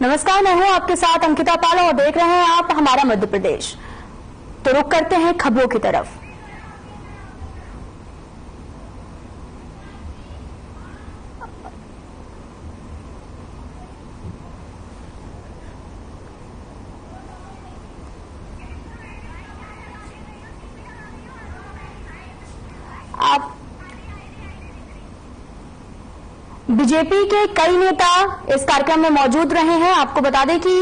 नमस्कार, मैं हूं आपके साथ अंकिता पाल और देख रहे हैं आप हमारा मध्य प्रदेश। तो रुक करते हैं खबरों की तरफ। आप बीजेपी के कई नेता इस कार्यक्रम में मौजूद रहे हैं। आपको बता दें कि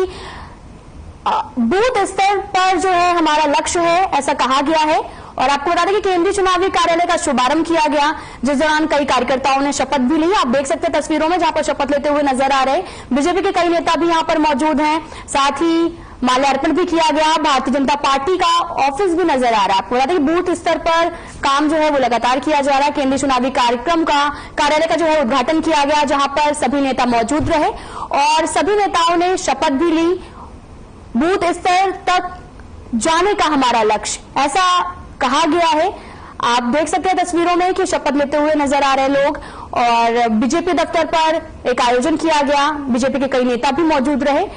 बूथ स्तर पर जो है हमारा लक्ष्य है, ऐसा कहा गया है। और आपको बता दें कि केंद्रीय चुनावी कार्यालय का शुभारंभ किया गया, जिस दौरान कई कार्यकर्ताओं ने शपथ भी ली। आप देख सकते हैं तस्वीरों में, जहां पर शपथ लेते हुए नजर आ रहे बीजेपी के कई नेता भी यहां पर मौजूद हैं। साथ ही माल्यार्पण भी किया गया। भारतीय जनता पार्टी का ऑफिस भी नजर आ रहा है। आपको बता दें कि बूथ स्तर पर काम जो है वो लगातार किया जा रहा है। केंद्रीय चुनावी कार्यक्रम का कार्यालय का जो है उद्घाटन किया गया, जहां पर सभी नेता मौजूद रहे और सभी नेताओं ने शपथ भी ली। बूथ स्तर तक जाने का हमारा लक्ष्य, ऐसा कहा गया है। आप देख सकते हैं तस्वीरों में कि शपथ लेते हुए नजर आ रहे लोग। और बीजेपी दफ्तर पर एक आयोजन किया गया, बीजेपी के कई नेता भी मौजूद रहे।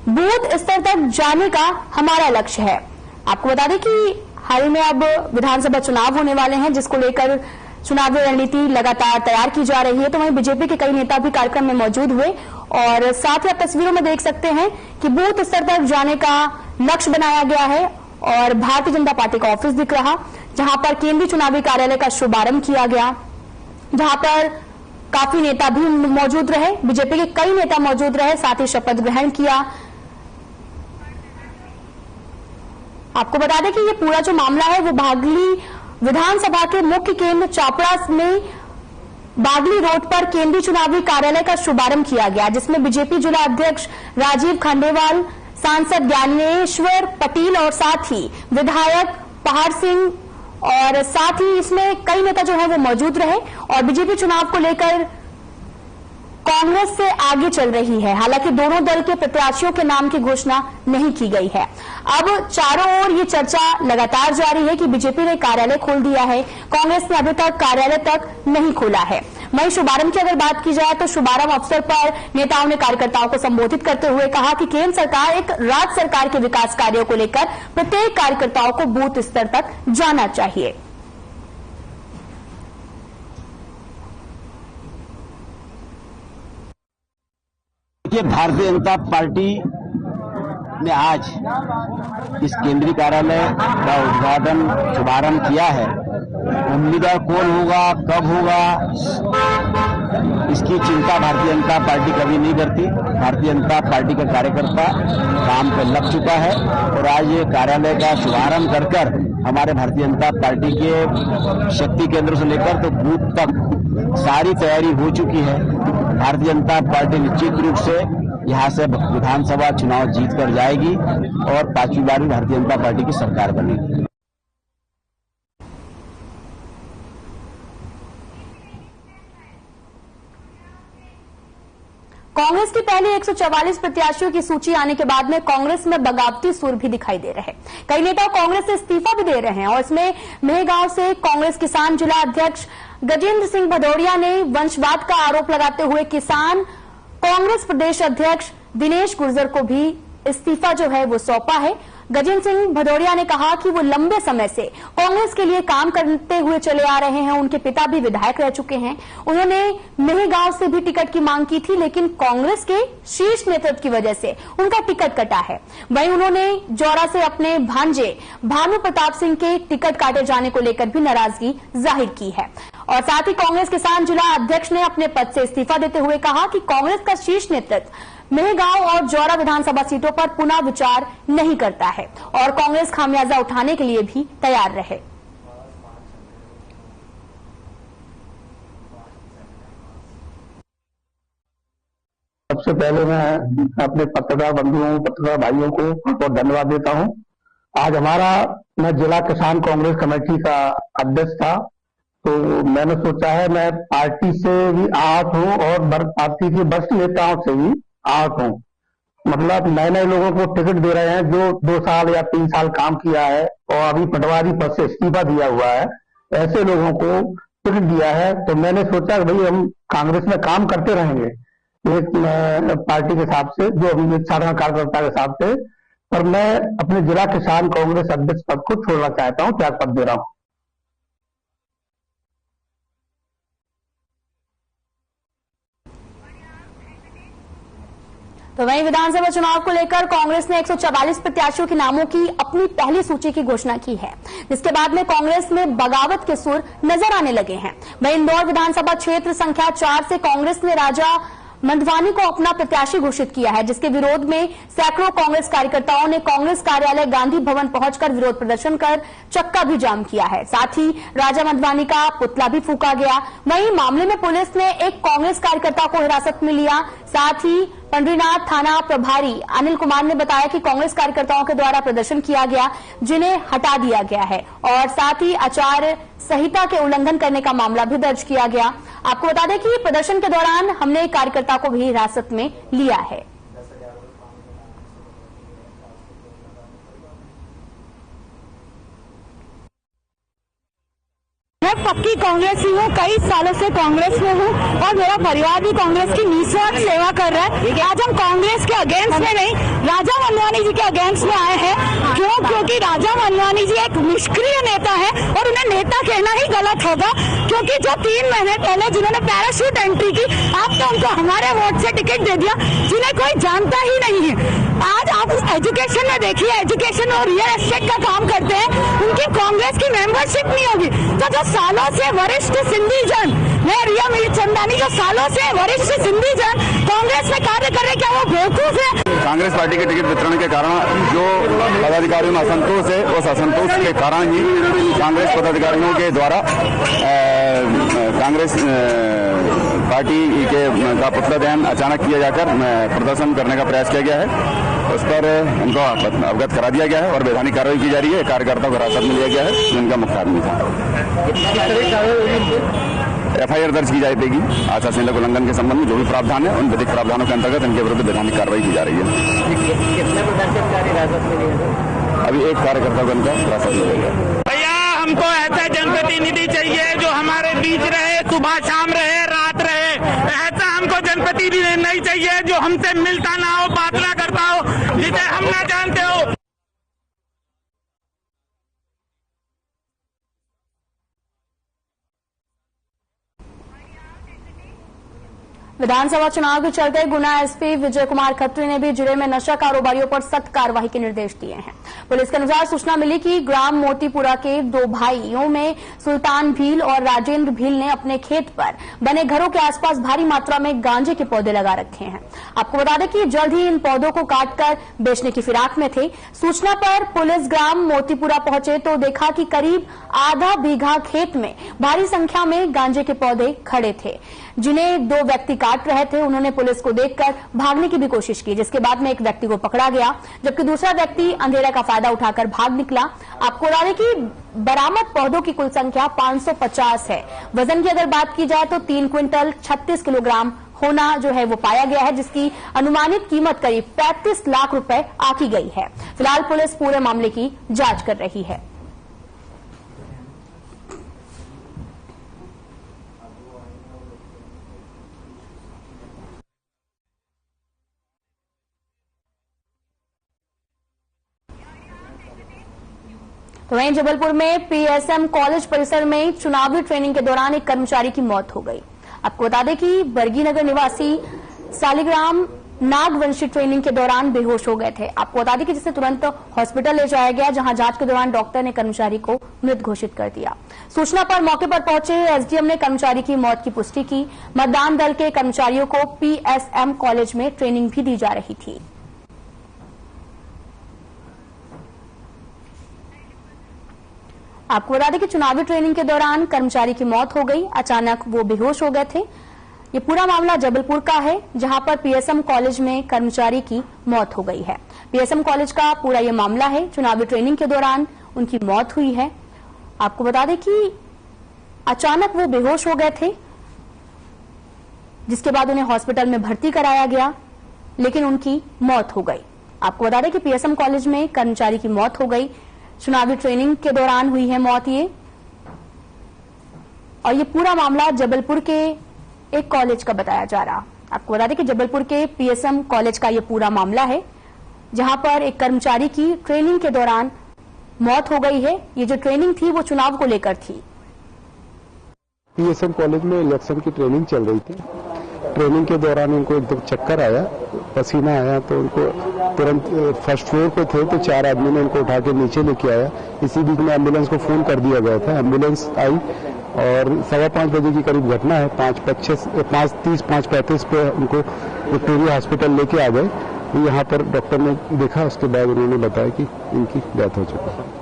बूथ स्तर तक जाने का हमारा लक्ष्य है। आपको बता दें कि हाल ही में अब विधानसभा चुनाव होने वाले हैं, जिसको लेकर चुनावी रणनीति लगातार तैयार की जा रही है। तो वहीं बीजेपी के कई नेता भी कार्यक्रम में मौजूद हुए और साथ ही आप तस्वीरों में देख सकते हैं कि बूथ स्तर तक जाने का लक्ष्य बनाया गया है। और भारतीय जनता पार्टी का ऑफिस दिख रहा, जहां पर केंद्रीय चुनावी कार्यालय का शुभारंभ किया गया, जहां पर काफी नेता भी मौजूद रहे। बीजेपी के कई नेता मौजूद रहे, साथ ही शपथ ग्रहण किया। आपको बता दें कि ये पूरा जो मामला है वो बागली विधानसभा के मुख्य केंद्र चापड़ा में बागली रोड पर केंद्रीय चुनावी कार्यालय का शुभारंभ किया गया, जिसमें बीजेपी जिला अध्यक्ष राजीव खंडेवाल, सांसद ज्ञानेश्वर पटेल और साथ ही विधायक पहाड़ सिंह और साथ ही इसमें कई नेता जो है वो मौजूद रहे। और बीजेपी चुनाव को लेकर कांग्रेस से आगे चल रही है। हालांकि दोनों दल के प्रत्याशियों के नाम की घोषणा नहीं की गई है। अब चारों ओर ये चर्चा लगातार जारी है कि बीजेपी ने कार्यालय खोल दिया है, कांग्रेस ने अभी तक कार्यालय तक नहीं खोला है। वहीं शुभारंभ की अगर बात की जाए तो शुभारंभ अवसर पर नेताओं ने कार्यकर्ताओं को संबोधित करते हुए कहा कि केंद्र सरकार एक राज्य सरकार के विकास कार्यों को लेकर प्रत्येक कार्यकर्ताओं को बूथ स्तर तक जाना चाहिए। भारतीय जनता पार्टी ने आज इस केंद्रीय कार्यालय का उद्घाटन शुभारंभ किया है। उम्मीदवार कौन होगा, कब होगा, इसकी चिंता भारतीय जनता पार्टी कभी नहीं करती। भारतीय जनता पार्टी का कार्यकर्ता काम पर लग चुका है और आज ये कार्यालय का शुभारंभ कर कर हमारे भारतीय जनता पार्टी के शक्ति केंद्र से लेकर तो बूथ तक सारी तैयारी हो चुकी है। भारतीय जनता पार्टी निश्चित रूप से यहां से विधानसभा चुनाव जीत कर जाएगी और 5वीं बार भी भारतीय जनता पार्टी की सरकार बनेगी। कांग्रेस की पहली 144 प्रत्याशियों की सूची आने के बाद में कांग्रेस में बगावती सुर भी दिखाई दे रहे हैं। कई नेता कांग्रेस से इस्तीफा भी दे रहे हैं और इसमें मेहगांव से कांग्रेस किसान जिला अध्यक्ष गजेंद्र सिंह भदौरिया ने वंशवाद का आरोप लगाते हुए किसान कांग्रेस प्रदेश अध्यक्ष दिनेश गुर्जर को भी इस्तीफा जो है वो सौंपा है। गजेंद्र सिंह भदौरिया ने कहा कि वो लंबे समय से कांग्रेस के लिए काम करते हुए चले आ रहे हैं। उनके पिता भी विधायक रह चुके हैं। उन्होंने मेहगांव से भी टिकट की मांग की थी, लेकिन कांग्रेस के शीर्ष नेतृत्व की वजह से उनका टिकट कटा है। वहीं उन्होंने जौरा से अपने भांजे भानु प्रताप सिंह के टिकट काटे जाने को लेकर भी नाराजगी जाहिर की है। और साथ ही कांग्रेस किसान जिला अध्यक्ष ने अपने पद से इस्तीफा देते हुए कहा कि कांग्रेस का शीर्ष नेतृत्व मेहगांव और जौरा विधानसभा सीटों पर पुनः विचार नहीं करता है और कांग्रेस खामियाजा उठाने के लिए भी तैयार रहे। सबसे पहले मैं अपने पत्रकार बंधुओं, पत्रकार भाइयों को बहुत धन्यवाद देता हूं। आज मैं जिला किसान कांग्रेस कमेटी का अध्यक्ष था, तो मैंने सोचा है मैं पार्टी से भी आहत हूं और पार्टी के वरिष्ठ नेताओं से भी आहत हूं। मतलब नए नए लोगों को टिकट दे रहे हैं जो 2 साल या 3 साल काम किया है और अभी पटवारी पद से इस्तीफा दिया हुआ है, ऐसे लोगों को टिकट दिया है। तो मैंने सोचा कि भाई हम कांग्रेस में काम करते रहेंगे, एक पार्टी के हिसाब से, जो अभी साधारण कार्यकर्ता के हिसाब से, पर मैं अपने जिला किसान कांग्रेस अध्यक्ष पद को छोड़ना चाहता हूं, त्याग पद दे रहा हूं। तो वहीं विधानसभा चुनाव को लेकर कांग्रेस ने 144 प्रत्याशियों के नामों की अपनी पहली सूची की घोषणा की है, जिसके बाद में कांग्रेस में बगावत के सुर नजर आने लगे हैं। वहीं इंदौर विधानसभा क्षेत्र संख्या 4 से कांग्रेस ने राजा मंधवानी को अपना प्रत्याशी घोषित किया है, जिसके विरोध में सैकड़ों कांग्रेस कार्यकर्ताओं ने कांग्रेस कार्यालय गांधी भवन पहुंचकर विरोध प्रदर्शन कर चक्का भी जाम किया है। साथ ही राजा मंधवानी का पुतला भी फूंका गया। वहीं मामले में पुलिस ने एक कांग्रेस कार्यकर्ता को हिरासत में लिया। साथ ही पंडरीनाथ थाना प्रभारी अनिल कुमार ने बताया कि कांग्रेस कार्यकर्ताओं के द्वारा प्रदर्शन किया गया, जिन्हें हटा दिया गया है, और साथ ही आचार संहिता के उल्लंघन करने का मामला भी दर्ज किया गया। आपको बता दें कि प्रदर्शन के दौरान हमने एक कार्यकर्ता को भी हिरासत में लिया है। मैं पक्की कांग्रेसी हूँ, कई सालों से कांग्रेस में हूँ और मेरा परिवार भी कांग्रेस की निस्वार्थ सेवा कर रहा है। आज हम कांग्रेस के अगेंस्ट में नहीं, राजा मंधवानी जी के अगेंस्ट में आए हैं। क्योंकि राजा मंधवानी जी एक निष्क्रिय नेता है और उन्हें नेता कहना ही गलत होगा, क्योंकि जो 3 महीने पहले जिन्होंने पैराशूट एंट्री की, आप तो उनको हमारे वोट से टिकट दे दिया, जिन्हें कोई जानता ही नहीं है। आज आप एजुकेशन में देखिए, एजुकेशन और रियल एस्टेट का काम करते हैं, उनकी कांग्रेस की मेंबरशिप नहीं होगी। तो जो सालों से वरिष्ठ सिंधी जन, मैं रिया मीरचंदानी, जो सालों से वरिष्ठ सिंधी जन कांग्रेस में कार्य कर रहे, क्या वो बेवकूफ है? कांग्रेस पार्टी के टिकट वितरण के कारण जो पदाधिकारियों में असंतोष है, उस असंतोष के कारण ही कांग्रेस पदाधिकारियों के द्वारा कांग्रेस पार्टी का पुतला दहन अचानक किया जाकर प्रदर्शन करने का प्रयास किया गया है। उस पर उनको अवगत करा दिया गया है और वैधानिक कार्रवाई की जा रही है। कार्यकर्ताओं को हिरासत में लिया गया है, जिनका मुख्य आदमी था। FIR दर्ज की जाएगी आचार संहिता के उल्लंघन के संबंध में जो भी प्रावधान है, उन विधिक प्रावधानों के अंतर्गत इनके विरुद्ध वैधानिक कार्रवाई की जा रही है। कितने प्रदर्शनकारी हिरासत में लिए? अभी एक कार्यकर्ता को इनका हिरासत में लिया गया। भैया हमको ऐसा जनप्रतिनिधि चाहिए जो हमारे बीच रहे, सुबह शाम रहे, रात रहे। ऐसा हमको जनप्रतिनिधि नहीं चाहिए जो हमसे मिलता ना हो, बात ना करता हो, जिसे हम ना जानते हो। विधानसभा चुनाव के चलते गुना एसपी विजय कुमार खत्री ने भी जिले में नशा कारोबारियों पर सख्त कार्रवाई के निर्देश दिए हैं। पुलिस के अनुसार सूचना मिली कि ग्राम मोतीपुरा के 2 भाइयों में सुल्तान भील और राजेंद्र भील ने अपने खेत पर बने घरों के आसपास भारी मात्रा में गांजे के पौधे लगा रखे हैं। आपको बता दें कि जल्द ही इन पौधों को काटकर बेचने की फिराक में थे। सूचना पर पुलिस ग्राम मोतीपुरा पहुंचे तो देखा कि करीब आधा बीघा खेत में भारी संख्या में गांजे के पौधे खड़े थे, जिन्हें 2 व्यक्ति काट रहे थे। उन्होंने पुलिस को देखकर भागने की भी कोशिश की, जिसके बाद में एक व्यक्ति को पकड़ा गया, जबकि दूसरा व्यक्ति अंधेरे का फायदा उठाकर भाग निकला। आपको बता दें कि बरामद पौधों की कुल संख्या 550 है। वजन की अगर बात की जाए तो 3 क्विंटल 36 किलोग्राम होना जो है वो पाया गया है, जिसकी अनुमानित कीमत करीब 35 लाख रुपए आंकी गई है। फिलहाल पुलिस पूरे मामले की जांच कर रही है। तो वहीं जबलपुर में PSM कॉलेज परिसर में चुनावी ट्रेनिंग के दौरान एक कर्मचारी की मौत हो गई। आपको बता दें कि बरगीनगर निवासी सालिग्राम नागवंशी ट्रेनिंग के दौरान बेहोश हो गए थे। आपको बता दें कि जिसे तुरंत हॉस्पिटल ले जाया गया, जहां जांच के दौरान डॉक्टर ने कर्मचारी को मृत घोषित कर दिया। सूचना पर मौके पर पहुंचे SDM ने कर्मचारी की मौत की पुष्टि की। मतदान दल के कर्मचारियों को PSM कॉलेज में ट्रेनिंग भी दी जा रही थी। आपको बता दें कि चुनावी ट्रेनिंग के दौरान कर्मचारी की मौत हो गई, अचानक वो बेहोश हो गए थे। ये पूरा मामला जबलपुर का है, जहां पर PSM कॉलेज में कर्मचारी की मौत हो गई है। PSM कॉलेज का पूरा ये मामला है। चुनावी ट्रेनिंग के दौरान उनकी मौत हुई है। आपको बता दें कि अचानक वो बेहोश हो गए थे, जिसके बाद उन्हें हॉस्पिटल में भर्ती कराया गया, लेकिन उनकी मौत हो गई। आपको बता दें कि PSM कॉलेज में कर्मचारी की मौत हो गई, चुनावी ट्रेनिंग के दौरान हुई है मौत ये। और ये पूरा मामला जबलपुर के एक कॉलेज का बताया जा रहा। आपको बता दें कि जबलपुर के पीएसएम कॉलेज का ये पूरा मामला है, जहां पर एक कर्मचारी की ट्रेनिंग के दौरान मौत हो गई है। ये जो ट्रेनिंग थी वो चुनाव को लेकर थी। पीएसएम कॉलेज में इलेक्शन की ट्रेनिंग चल रही थी। ट्रेनिंग के दौरान उनको एकदम चक्कर आया, पसीना आया, तो उनको तुरंत फर्स्ट फ्लोर पे थे तो 4 आदमी ने उनको उठा के नीचे लेके आया। इसी बीच में एम्बुलेंस को फोन कर दिया गया था। एम्बुलेंस आई और 5:15 बजे की करीब घटना है। 5:30 5:35 पे उनको विक्टोरिया हॉस्पिटल लेके आ गए। यहाँ पर डॉक्टर ने देखा, उसके बाद उन्होंने बताया कि इनकी डेथ हो चुकी है।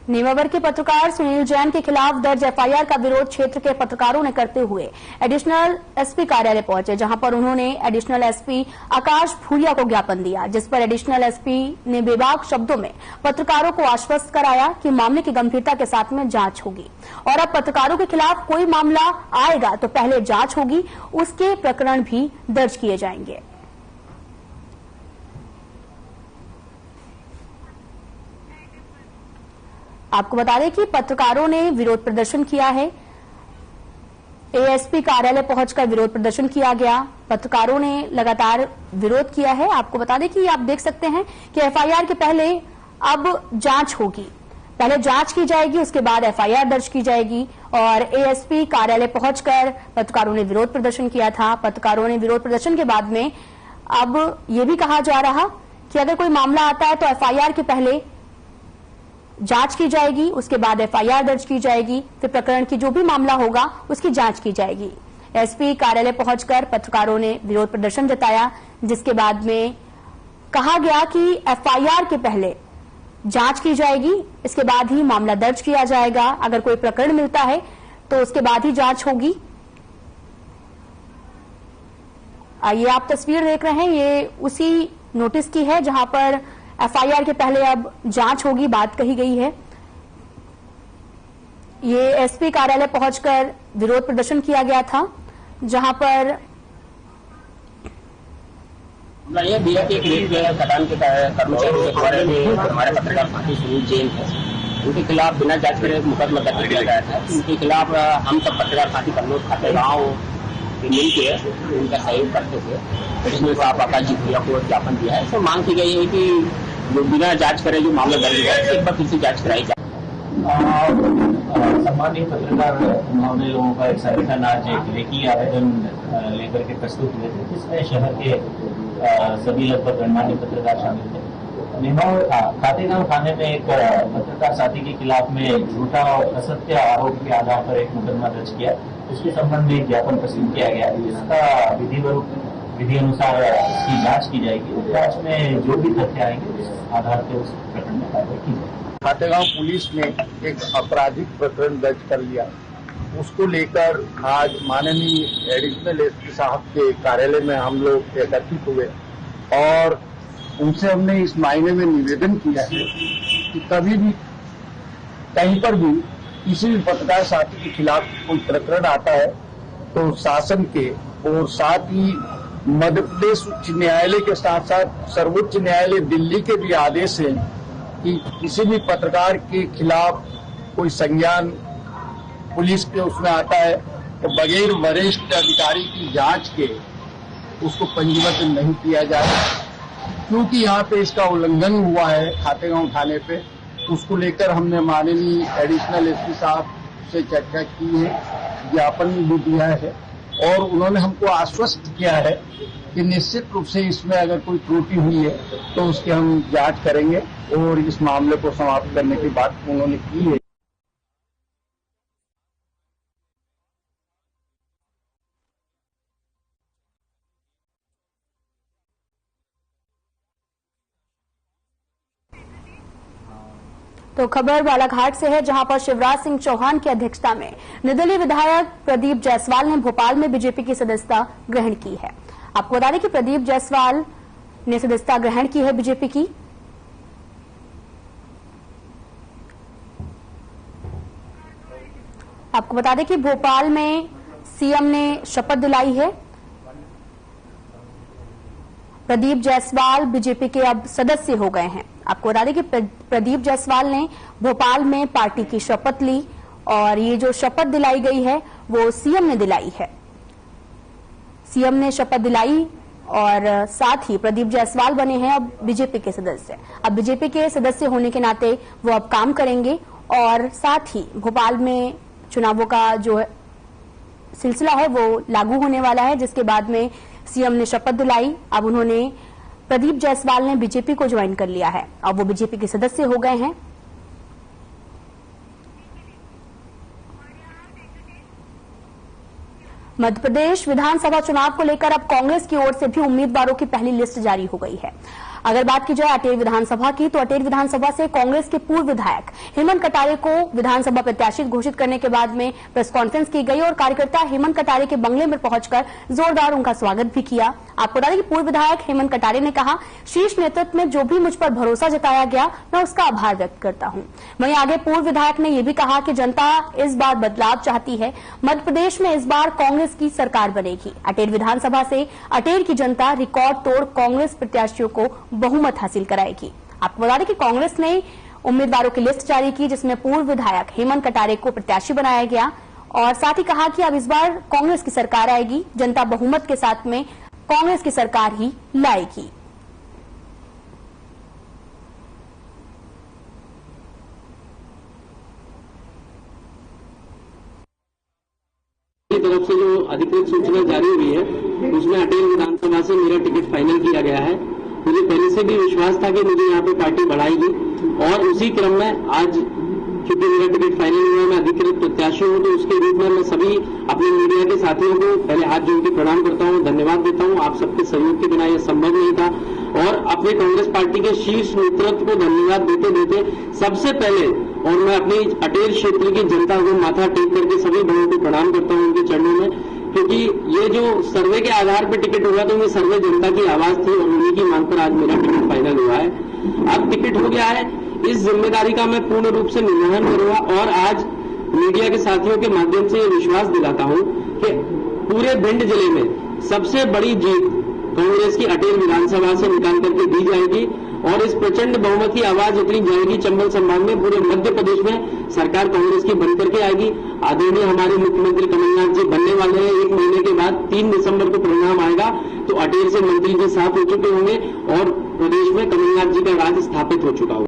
नेमावर के पत्रकार सुनील जैन के खिलाफ दर्ज एफआईआर का विरोध क्षेत्र के पत्रकारों ने करते हुए एडिशनल एसपी कार्यालय पहुंचे, जहां पर उन्होंने एडिशनल एसपी आकाश भूरिया को ज्ञापन दिया, जिस पर एडिशनल एसपी ने बेबाक शब्दों में पत्रकारों को आश्वस्त कराया कि मामले की गंभीरता के साथ में जांच होगी और अब पत्रकारों के खिलाफ कोई मामला आएगा तो पहले जांच होगी, उसके प्रकरण भी दर्ज किए जाएंगे। आपको बता दें कि पत्रकारों ने विरोध प्रदर्शन किया है। एएसपी कार्यालय पहुंचकर विरोध प्रदर्शन किया गया। पत्रकारों ने लगातार विरोध किया है। आपको बता दें कि आप देख सकते हैं कि एफआईआर के पहले अब जांच होगी, पहले जांच की जाएगी, उसके बाद एफआईआर दर्ज की जाएगी। और एएसपी कार्यालय पहुंचकर पत्रकारों ने विरोध प्रदर्शन किया था। पत्रकारों ने विरोध प्रदर्शन के बाद में अब ये भी कहा जा रहा कि अगर कोई मामला आता है तो एफआईआर के पहले जांच की जाएगी, उसके बाद एफआईआर दर्ज की जाएगी, फिर प्रकरण की जो भी मामला होगा उसकी जांच की जाएगी। एसपी कार्यालय पहुंचकर पत्रकारों ने विरोध प्रदर्शन जताया, जिसके बाद में कहा गया कि एफआईआर के पहले जांच की जाएगी, इसके बाद ही मामला दर्ज किया जाएगा। अगर कोई प्रकरण मिलता है तो उसके बाद ही जांच होगी। ये आप तस्वीर देख रहे हैं, ये उसी नोटिस की है जहां पर एफआईआर के पहले अब जांच होगी, बात कही गई है। ये एसपी कार्यालय पहुंचकर विरोध प्रदर्शन किया गया था, जहां पर ये दिया कि खदान के कर्मचारी के बारे में हमारे पत्रकार साथी सुनील जैन है, उनके खिलाफ बिना जांच करे मुकदमा दर्ज किया गया था। उनके खिलाफ हम सब पत्रकार साथी कन्नौज खातेगांव मिल के उनका सहयोग करते थे। इसमें साहब आकाश जी भूरिया को ज्ञापन दिया है। तो मांग की गई है कि जो बिना जांच करे जो मामला दर्ज है एक बार फिर से जांच कराई जाए। सम्मानीय पत्रकार महोदय लोगों का एक संगठन आज एक लेखी आवेदन लेकर के प्रस्तुत हुए थे, जिसमें शहर के सभी लगभग गणमान्य पत्रकार शामिल थे। खातेगांव थाने में एक पत्रकार साथी के खिलाफ में झूठा और असत्य आरोप के आधार पर एक मुकदमा दर्ज किया, उसके संबंध में ज्ञापन प्रस्तुत किया गया। इसका विधि अनुसार इसकी जांच की जाएगी। जांच में जो भी तथ्य आएंगे उस आधार पर उस प्रकरण में कार्रवाई की जाएगी। खातेगांव पुलिस ने एक आपराधिक प्रकरण दर्ज कर लिया, उसको लेकर आज माननीय एडिशनल एसपी साहब के कार्यालय में हम लोग एकत्रित हुए और उनसे हमने इस मायने में निवेदन किया है कि कभी भी कहीं पर भी किसी भी पत्रकार साथी के खिलाफ कोई प्रकरण आता है तो शासन के और साथ ही मध्य प्रदेश उच्च न्यायालय के साथ साथ सर्वोच्च न्यायालय दिल्ली के भी आदेश है कि किसी भी पत्रकार के खिलाफ कोई संज्ञान पुलिस के उसमें आता है तो बगैर वरिष्ठ अधिकारी की जांच के उसको पंजीबद्ध नहीं किया जाए। क्योंकि यहाँ पे इसका उल्लंघन हुआ है खातेगांव थाने पे, उसको लेकर हमने माननीय एडिशनल एसपी साहब से चर्चा की है, ज्ञापन भी दिया है और उन्होंने हमको आश्वस्त किया है कि निश्चित रूप से इसमें अगर कोई त्रुटि हुई है तो उसकी हम जांच करेंगे और इस मामले को समाप्त करने की बात उन्होंने की है। तो खबर बालाघाट से है, जहां पर शिवराज सिंह चौहान की अध्यक्षता में निर्दलीय विधायक प्रदीप जायसवाल ने भोपाल में बीजेपी की सदस्यता ग्रहण की है। आपको बता दें कि प्रदीप जायसवाल ने सदस्यता ग्रहण की है बीजेपी की। आपको बता दें कि भोपाल में सीएम ने शपथ दिलाई है। प्रदीप जायसवाल बीजेपी के अब सदस्य हो गए हैं। आपको बता दें कि प्रदीप जायसवाल ने भोपाल में पार्टी की शपथ ली और ये जो शपथ दिलाई गई है वो सीएम ने दिलाई है। सीएम ने शपथ दिलाई और साथ ही प्रदीप जायसवाल बने हैं अब बीजेपी के सदस्य। अब बीजेपी के सदस्य होने के नाते वो अब काम करेंगे और साथ ही भोपाल में चुनावों का जो सिलसिला है वो लागू होने वाला है, जिसके बाद में सीएम ने शपथ दिलाई। अब उन्होंने प्रदीप जायसवाल ने बीजेपी को ज्वाइन कर लिया है, अब वो बीजेपी के सदस्य हो गए हैं। मध्य प्रदेश विधानसभा चुनाव को लेकर अब कांग्रेस की ओर से भी उम्मीदवारों की पहली लिस्ट जारी हो गई है। अगर बात की जाए अटेर विधानसभा की, तो अटेर विधानसभा से कांग्रेस के पूर्व विधायक हेमंत कटारे को विधानसभा प्रत्याशी घोषित करने के बाद में प्रेस कॉन्फ्रेंस की गई और कार्यकर्ता हेमंत कटारे के बंगले में पहुंचकर जोरदार उनका स्वागत भी किया। आपको बता दें कि पूर्व विधायक हेमंत कटारे ने कहा, शीर्ष नेतृत्व में जो भी मुझ पर भरोसा जताया गया मैं उसका आभार व्यक्त करता हूं। वहीं आगे पूर्व विधायक ने यह भी कहा कि जनता इस बार बदलाव चाहती है, मध्य प्रदेश में इस बार कांग्रेस की सरकार बनेगी। अटेर विधानसभा से अटेर की जनता रिकॉर्ड तोड़ कांग्रेस प्रत्याशियों को बहुमत हासिल कराएगी। आपको बता दें कि कांग्रेस ने उम्मीदवारों की लिस्ट जारी की, जिसमें पूर्व विधायक हेमंत कटारे को प्रत्याशी बनाया गया और साथ ही कहा कि अब इस बार कांग्रेस की सरकार आएगी, जनता बहुमत के साथ में कांग्रेस की सरकार ही लाएगी। तरफ से जो अधिकृत सूचना जारी हुई है उसमें अटेर विधानसभा से मेरा टिकट फाइनल किया गया है। मुझे पहले से भी विश्वास था कि मुझे यहाँ पे पार्टी बढ़ाएगी और उसी क्रम में आज चूंकि मेरा टिकट फाइनल हुआ, मैं अधिकृत प्रत्याशी हूँ, तो उसके रूप में मैं सभी अपने मीडिया के साथियों को पहले हाथ जोड़ के प्रणाम करता हूँ, धन्यवाद देता हूँ। आप सबके सहयोग के बिना यह संभव नहीं था और अपने कांग्रेस पार्टी के शीर्ष नेतृत्व को धन्यवाद देते देते सबसे पहले और मैं अपनी अटेर क्षेत्र की जनता को माथा टेक करके सभी भाइयों को प्रणाम करता हूँ उनके चरणों में, क्योंकि ये जो सर्वे के आधार पर टिकट हुआ तो ये सर्वे जनता की आवाज थी और उन्हीं की मांग पर आज मेरा टिकट फाइनल हुआ है। अब टिकट हो गया है, इस जिम्मेदारी का मैं पूर्ण रूप से निर्वहन करूंगा और आज मीडिया के साथियों के माध्यम से ये विश्वास दिलाता हूं कि पूरे भिंड जिले में सबसे बड़ी जीत कांग्रेस की अटेर विधानसभा से निकाल करके दी जाएगी और इस प्रचंड बहुमत की आवाज उतनी जाएगी चंबल संभाग में, पूरे मध्य प्रदेश में सरकार कांग्रेस की बन करके आएगी। आदरणीय हमारे मुख्यमंत्री कमलनाथ जी बनने वाले हैं, 1 महीने के बाद 3 दिसंबर को परिणाम आएगा तो अटेर से मंत्री जी साफ हो चुके होंगे और प्रदेश में कमलनाथ जी का राज स्थापित हो चुका होगा।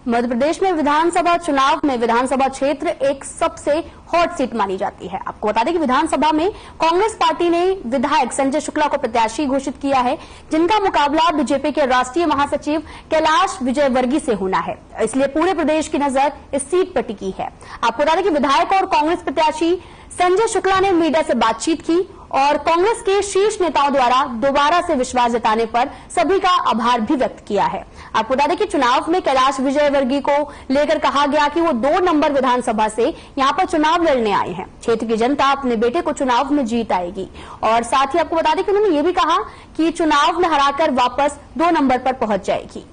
मध्य प्रदेश में विधानसभा चुनाव में विधानसभा क्षेत्र एक सबसे हॉट सीट मानी जाती है। आपको बता दें कि विधानसभा में कांग्रेस पार्टी ने विधायक संजय शुक्ला को प्रत्याशी घोषित किया है, जिनका मुकाबला बीजेपी के राष्ट्रीय महासचिव कैलाश विजयवर्गीय से होना है। इसलिए पूरे प्रदेश की नजर इस सीट पर टिकी है। आपको बता दें कि विधायक और कांग्रेस प्रत्याशी संजय शुक्ला ने मीडिया से बातचीत की और कांग्रेस के शीर्ष नेताओं द्वारा दोबारा से विश्वास जताने पर सभी का आभार भी व्यक्त किया है। आपको बता दें कि चुनाव में कैलाश विजयवर्गीय को लेकर कहा गया कि वो 2 नंबर विधानसभा से यहां पर चुनाव लड़ने आए हैं। क्षेत्र की जनता अपने बेटे को चुनाव में जीत आएगी और साथ ही आपको बता दें कि उन्होंने ये भी कहा कि चुनाव में हराकर वापस 2 नंबर पर पहुंच जाएगी।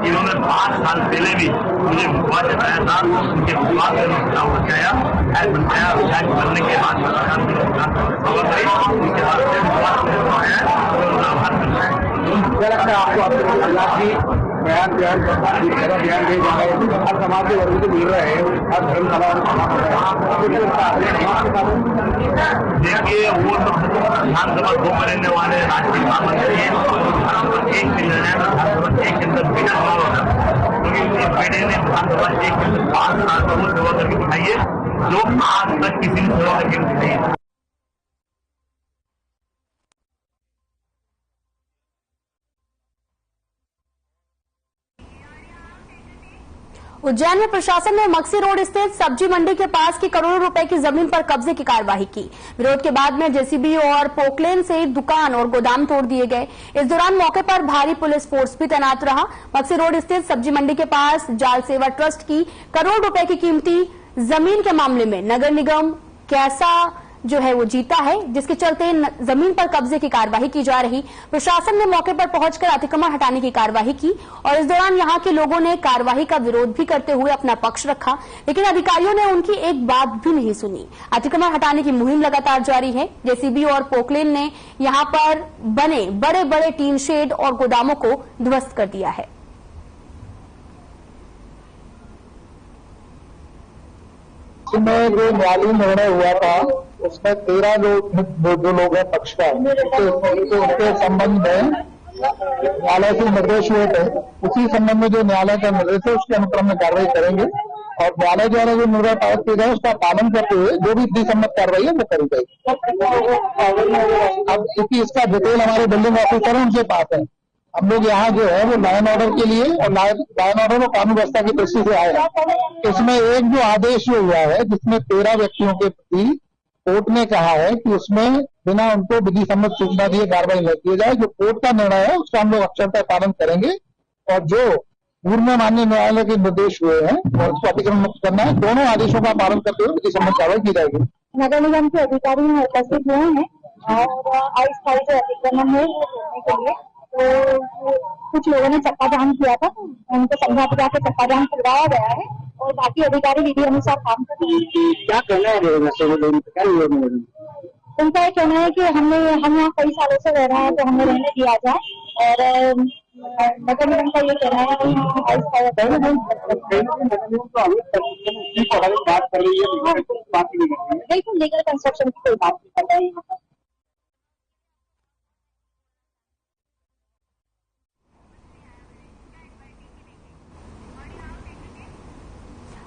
इन्होंने 5 साल पहले भी मुझे विश्वास जताया था, उनके विश्वास से बनने के बाद उनके हाथ से क्या लगता है आपको आपके खिलाफ भी बयान दे जाए, हर समाज के वर्ग को मिल रहे हैं, हर धर्मशाला देखिए वो तो विधानसभा 2 में रहने वाले राष्ट्रीय महामंत्री हैं, एक दिन विधानसभा एक के अंदर बेटा हुआ होगा, क्योंकि उनके बेटे ने विधानसभा एक के अंदर 5 साल का वो सेवा करके दिखाई है जो आज तक किसी ने सेवा करके दिखाई है। उज्जैन में प्रशासन ने मक्सी रोड स्थित सब्जी मंडी के पास की करोड़ों रुपए की जमीन पर कब्जे की कार्यवाही की। विरोध के बाद में जेसीबी और पोकलेन से दुकान और गोदाम तोड़ दिए गए। इस दौरान मौके पर भारी पुलिस फोर्स भी तैनात रहा। मक्सी रोड स्थित सब्जी मंडी के पास जाल सेवा ट्रस्ट की करोड़ रुपए की कीमती जमीन के मामले में नगर निगम कैसा जो है वो जीता है, जिसके चलते जमीन पर कब्जे की कार्यवाही की जा रही। प्रशासन ने मौके पर पहुंचकर अतिक्रमण हटाने की कार्यवाही की और इस दौरान यहां के लोगों ने कार्यवाही का विरोध भी करते हुए अपना पक्ष रखा, लेकिन अधिकारियों ने उनकी एक बात भी नहीं सुनी। अतिक्रमण हटाने की मुहिम लगातार जारी है। जेसीबी और पोकलेन ने यहां पर बने बड़े बड़े टीन शेड और गोदामों को ध्वस्त कर दिया है। इसमें जो न्यायालयीय निर्णय हुआ था उसमें 13 जो लोग हैं पक्षकार उनके संबंध में न्यायालय से निर्देश हुए थे। उसी संबंध में जो न्यायालय का निर्देश है उसके अनुक्रम में कार्रवाई करेंगे और न्यायालय द्वारा जो निर्णय पारित किया जाए उसका पालन करते हुए जो भी विधिसम्मत कार्रवाई है वो करी जाएगी। अब क्योंकि इसका डिटेल हमारे बिल्डिंग ऑफिसर है उनके पास है, हम लोग यहाँ जो है वो लाइन ऑर्डर के लिए और लाइन ऑर्डर और कानून व्यवस्था की दृष्टि से आए। इसमें एक जो आदेश जो हुआ है जिसमें 13 व्यक्तियों के प्रति कोर्ट ने कहा है कि उसमें बिना उनको विधि सम्मत सूचना दिए कार्रवाई न की जाए। जो कोर्ट का निर्णय है उसका हम लोग अक्षरतः पालन करेंगे और जो पूर्व में माननीय न्यायालय के निर्देश हुए हैं और उसको अतिक्रमण मुक्त करना है, दोनों आदेशों का पालन करते हुए विधि सम्मत कार्रवाई की जाएगी। नगर निगम के अधिकारी यहाँ उपस्थित हुए हैं और अस्थायी जो अतिक्रमण है वो तोड़ने के लिए तो कुछ लोगों ने चक्का जाम किया था, उनको समझा बुझा के चक्का जाम करवाया गया है और बाकी अधिकारी विधि अनुसार काम कर रहे हैं। क्या कहना है उनका ये कहना है कि हम यहाँ कई सालों से रह रहे हैं तो हमें रहने दिया जाए और नगर निगम का ये कहना है कि बात कर रही है, बिल्कुल लीगल कंस्ट्रक्शन की कोई बात नहीं कर रहे हैं।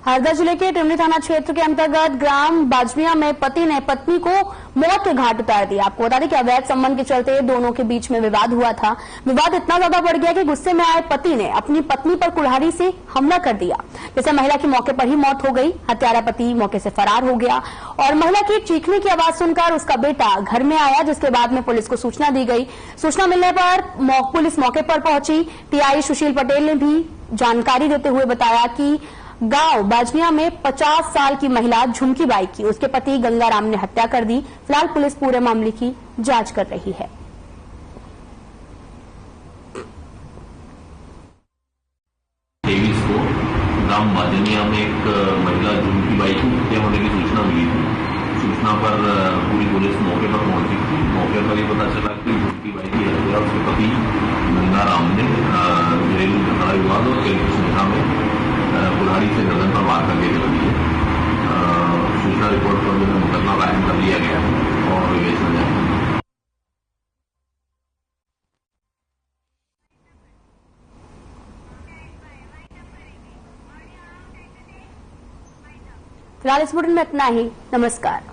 हरदा जिले के टिमली थाना क्षेत्र के अंतर्गत ग्राम बाजमिया में पति ने पत्नी को मौत के घाट उतार दिया। आपको बता दें कि अवैध संबंध के चलते दोनों के बीच में विवाद हुआ था। विवाद इतना ज्यादा बढ़ गया कि गुस्से में आए पति ने अपनी पत्नी पर कुल्हाड़ी से हमला कर दिया, जिससे महिला की मौके पर ही मौत हो गई। हत्यारा पति मौके से फरार हो गया और महिला की चीखने की आवाज सुनकर उसका बेटा घर में आया, जिसके बाद में पुलिस को सूचना दी गई। सूचना मिलने पर पुलिस मौके पर पहुंची। टीआई सुशील पटेल ने भी जानकारी देते हुए बताया कि गांव बाजमिया में 50 साल की महिला झुमकी बाई की उसके पति गंगाराम ने हत्या कर दी। फिलहाल पुलिस पूरे मामले की जांच कर रही है। 23 को ग्राम बाजमिया में एक महिला झुमकी बाई की हत्या होने की सूचना मिली थी। सूचना पर पूरी पुलिस मौके पर पहुंची थी। मौके पर ये पता चला कि झुमकी बाई की हत्या उसके पति गंगाराम ने घरेलू झगड़ा विवाद और स्नेहा में कुल्हाड़ी से गर्दन पर मार करके कर दी है। सूचना रिपोर्ट पर मुकदमा कायम कर लिया गया है और विवेचना जारी है। फिलहाल इस बुलेटिन में इतना ही। नमस्कार।